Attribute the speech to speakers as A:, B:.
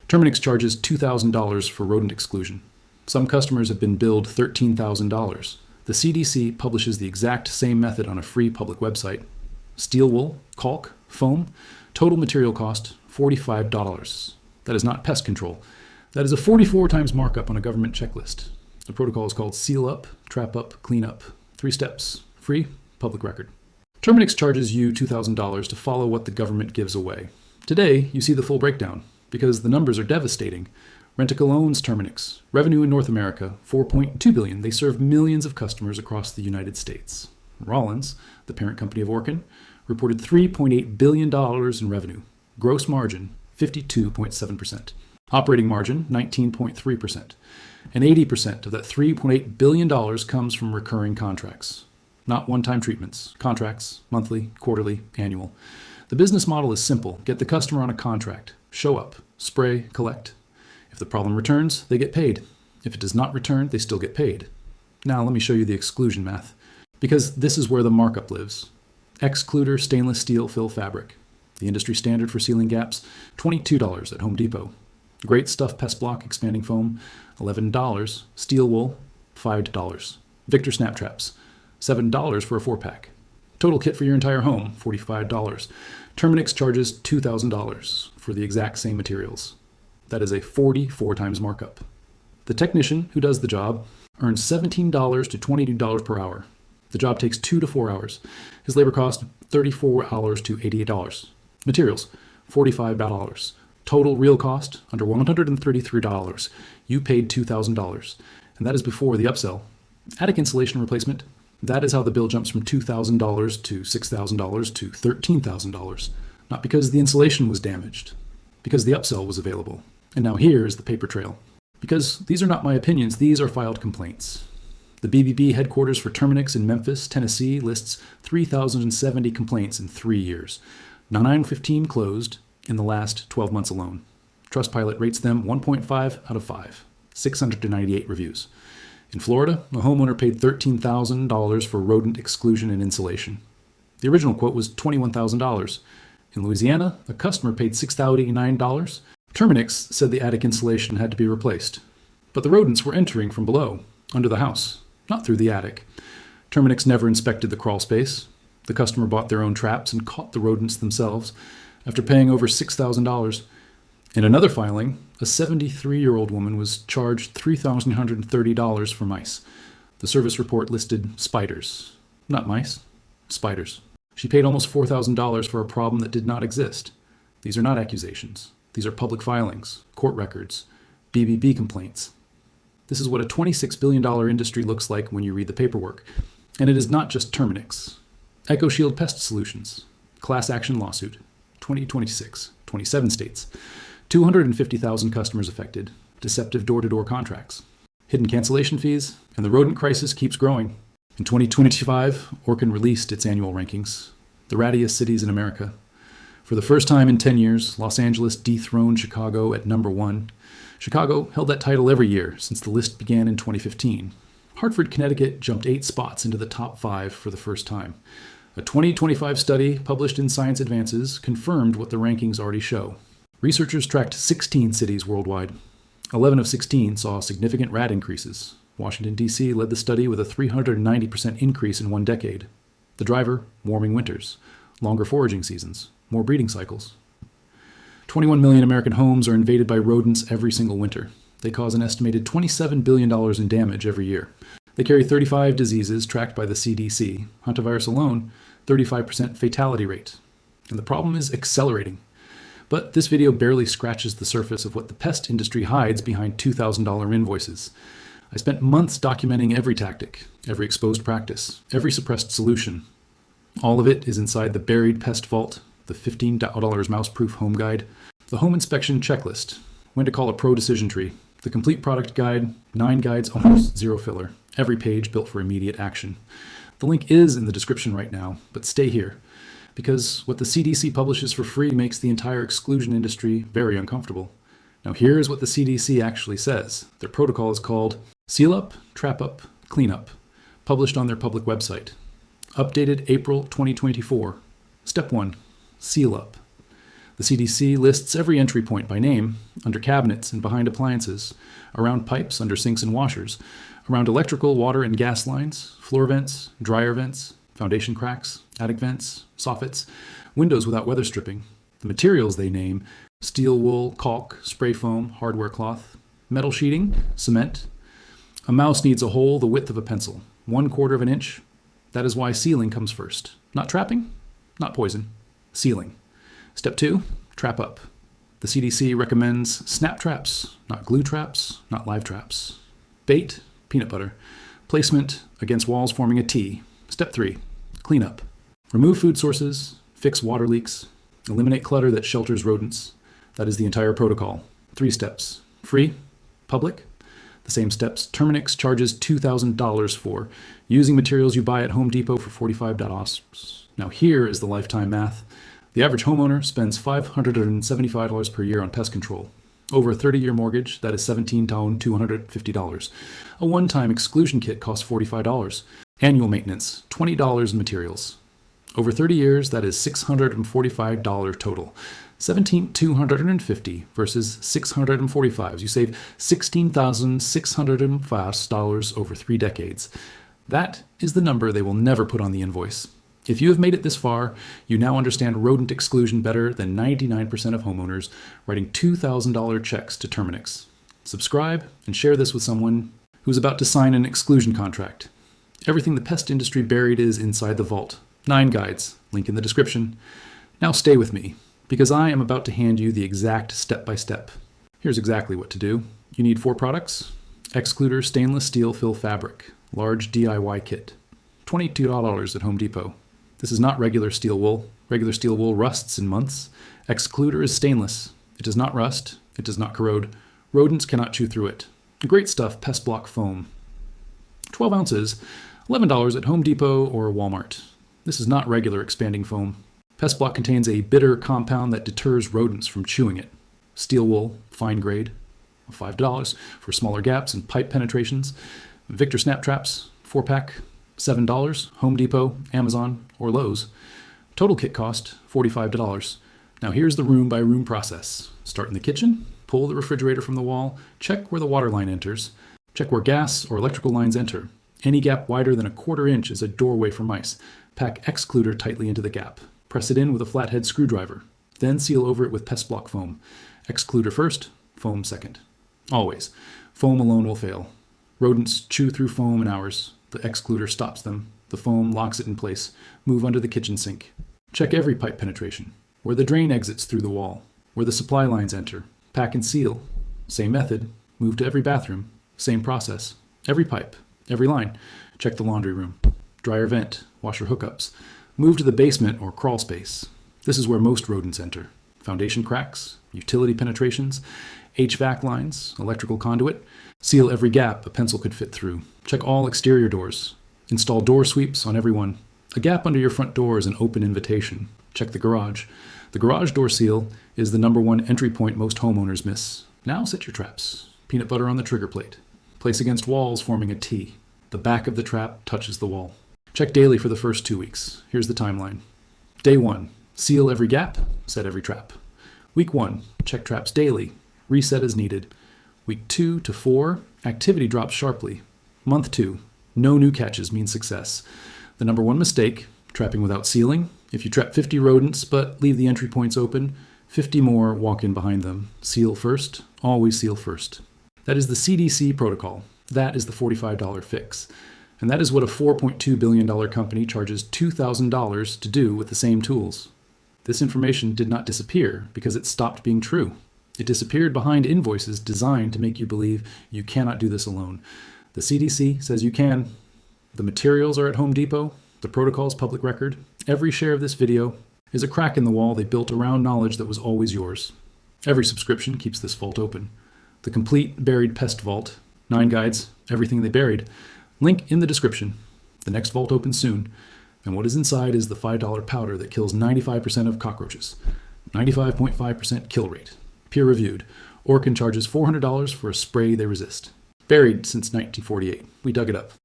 A: Terminix charges $2,000 for rodent exclusion. Some customers have been billed $13,000. The CDC publishes the exact same method on a free public website. Steel wool, caulk, foam, total material cost, $45. That is not pest control. That is a 44 times markup on a government checklist. The protocol is called seal up, trap up, clean up. 3 steps, free, public record. Terminix charges you $2,000 to follow what the government gives away. Today, you see the full breakdown, because the numbers are devastating. Rent-A-Co owns Terminix. Revenue in North America, $4.2 billion. They serve millions of customers across the United States. Rollins, the parent company of Orkin, reported $3.8 billion in revenue. Gross margin, 52.7%. Operating margin, 19.3%. And 80% of that $3.8 billion comes from recurring contracts. Not one-time treatments. Contracts, monthly, quarterly, annual. The business model is simple. Get the customer on a contract. Show up. Spray, collect. If the problem returns, they get paid. If it does not return, they still get paid. Now let me show you the exclusion math, because this is where the markup lives. Xcluder stainless steel fill fabric. The industry standard for sealing gaps, $22 at Home Depot. Great Stuff Pestblock expanding foam, $11. Steel wool, $5. Victor snap traps, $7 for a 4-pack. Total kit for your entire home, $45. Terminix charges $2,000 for the exact same materials. That is a 44 times markup. The technician who does the job earns $17 to $22 per hour. The job takes 2 to 4 hours. His labor cost, $34 to $88. Materials, $45. Total real cost, under $133. You paid $2,000, and that is before the upsell. Attic insulation replacement, that is how the bill jumps from $2,000 to $6,000 to $13,000. Not because the insulation was damaged, because the upsell was available. And now here is the paper trail. Because these are not my opinions, these are filed complaints. The BBB headquarters for Terminix in Memphis, Tennessee lists 3,070 complaints in 3 years. 915 closed in the last 12 months alone. Trustpilot rates them 1.5 out of 5, 698 reviews. In Florida, a homeowner paid $13,000 for rodent exclusion and insulation. The original quote was $21,000. In Louisiana, a customer paid $6,089. Terminix said the attic insulation had to be replaced. But the rodents were entering from below, under the house, not through the attic. Terminix never inspected the crawl space. The customer bought their own traps and caught the rodents themselves after paying over $6,000. In another filing, a 73-year-old woman was charged $3,130 for mice. The service report listed spiders. Not mice, spiders. She paid almost $4,000 for a problem that did not exist. These are not accusations. These are public filings, court records, BBB complaints. This is what a $26 billion industry looks like when you read the paperwork. And it is not just Terminix. EcoShield Pest Solutions, class action lawsuit, 2026, 27 states, 250,000 customers affected, deceptive door-to-door contracts, hidden cancellation fees, and the rodent crisis keeps growing. In 2025, Orkin released its annual rankings, the rattiest cities in America. For the first time in 10 years, Los Angeles dethroned Chicago at number 1. Chicago held that title every year since the list began in 2015. Hartford, Connecticut jumped 8 spots into the top 5 for the first time. A 2025 study published in Science Advances confirmed what the rankings already show. Researchers tracked 16 cities worldwide. 11 of 16 saw significant rat increases. Washington, D.C. led the study with a 390% increase in 1 decade. The driver, warming winters, longer foraging seasons, more breeding cycles. 21 million American homes are invaded by rodents every single winter. They cause an estimated $27 billion in damage every year. They carry 35 diseases tracked by the CDC. Hantavirus alone, 35% fatality rate. And the problem is accelerating. But this video barely scratches the surface of what the pest industry hides behind $2,000 invoices. I spent months documenting every tactic, every exposed practice, every suppressed solution. All of it is inside the buried pest vault, the $15 mouse-proof home guide, the home inspection checklist, when to call a pro decision tree, the complete product guide, 9 guides, almost 0 filler, every page built for immediate action. The link is in the description right now, but stay here, because what the CDC publishes for free makes the entire exclusion industry very uncomfortable. Now here's what the CDC actually says. Their protocol is called Seal Up, Trap Up, Clean Up, published on their public website. Updated April 2024. Step 1. Seal up. The CDC lists every entry point by name, under cabinets and behind appliances, around pipes under sinks and washers, around electrical, water, and gas lines, floor vents, dryer vents, foundation cracks, attic vents, soffits, windows without weather stripping. The materials they name: steel wool, caulk, spray foam, hardware cloth, metal sheeting, cement. A mouse needs a hole the width of a pencil, 1/4 of an inch. That is why sealing comes first. Not trapping, not poison, sealing. Step 2, trap up. The CDC recommends snap traps, not glue traps, not live traps. Bait, peanut butter. Placement against walls forming a T. Step 3, clean up. Remove food sources, fix water leaks, eliminate clutter that shelters rodents. That is the entire protocol. 3 steps. Free, public. The same steps Terminix charges $2,000 for, using materials you buy at Home Depot for $45. Now here is the lifetime math. The average homeowner spends $575 per year on pest control. Over a 30-year mortgage, that is $17,250. A one-time exclusion kit costs $45. Annual maintenance, $20 in materials. Over 30 years, that is $645 total. $17,250 versus $645. You save $16,605 over 3 decades. That is the number they will never put on the invoice. If you have made it this far, you now understand rodent exclusion better than 99% of homeowners writing $2,000 checks to Terminix. Subscribe and share this with someone who's about to sign an exclusion contract. Everything the pest industry buried is inside the vault. 9 guides, link in the description. Now stay with me, because I am about to hand you the exact step-by-step. Here's exactly what to do. You need 4 products. Xcluder stainless steel fill fabric, large DIY kit. $22 at Home Depot. This is not regular steel wool. Regular steel wool rusts in months. Xcluder is stainless. It does not rust. It does not corrode. Rodents cannot chew through it. Great stuff, Pestblock foam. 12 ounces, $11 at Home Depot or Walmart. This is not regular expanding foam. Pestblock contains a bitter compound that deters rodents from chewing it. Steel wool, fine grade, $5 for smaller gaps and pipe penetrations. Victor snap traps, 4-pack, $7, Home Depot, Amazon, or Lowe's. Total kit cost, $45. Now here's the room-by-room process. Start in the kitchen, pull the refrigerator from the wall, check where the water line enters, check where gas or electrical lines enter. Any gap wider than 1/4 inch is a doorway for mice. Pack Xcluder tightly into the gap. Press it in with a flathead screwdriver. Then seal over it with Pestblock foam. Xcluder first, foam second. Always. Foam alone will fail. Rodents chew through foam in hours. The Xcluder stops them. The foam locks it in place. Move under the kitchen sink. Check every pipe penetration. Where the drain exits through the wall. Where the supply lines enter. Pack and seal. Same method. Move to every bathroom. Same process. Every pipe. Every line. Check the laundry room. Dryer vent. Washer hookups. Move to the basement or crawl space. This is where most rodents enter. Foundation cracks. Utility penetrations. HVAC lines. Electrical conduit. Seal every gap a pencil could fit through. Check all exterior doors. Install door sweeps on every one. A gap under your front door is an open invitation. Check the garage. The garage door seal is the #1 entry point most homeowners miss. Now set your traps. Peanut butter on the trigger plate. Place against walls forming a T. The back of the trap touches the wall. Check daily for the first 2 weeks. Here's the timeline. Day 1, seal every gap, set every trap. Week 1, check traps daily, reset as needed. Week 2 to 4, activity drops sharply. Month 2, no new catches means success. The #1 mistake, trapping without sealing. If you trap 50 rodents but leave the entry points open, 50 more walk in behind them. Seal first, always seal first. That is the CDC protocol. That is the $45 fix. And that is what a $4.2 billion company charges $2,000 to do with the same tools. This information did not disappear because it stopped being true. It disappeared behind invoices designed to make you believe you cannot do this alone. The CDC says you can. The materials are at Home Depot. The protocol is public record. Every share of this video is a crack in the wall they built around knowledge that was always yours. Every subscription keeps this vault open. The complete buried pest vault, 9 guides, everything they buried. Link in the description. The next vault opens soon, and what is inside is the $5 powder that kills 95% of cockroaches. 95.5% kill rate. Peer-reviewed. Orkin charges $400 for a spray they resist. Buried since 1948. We dug it up.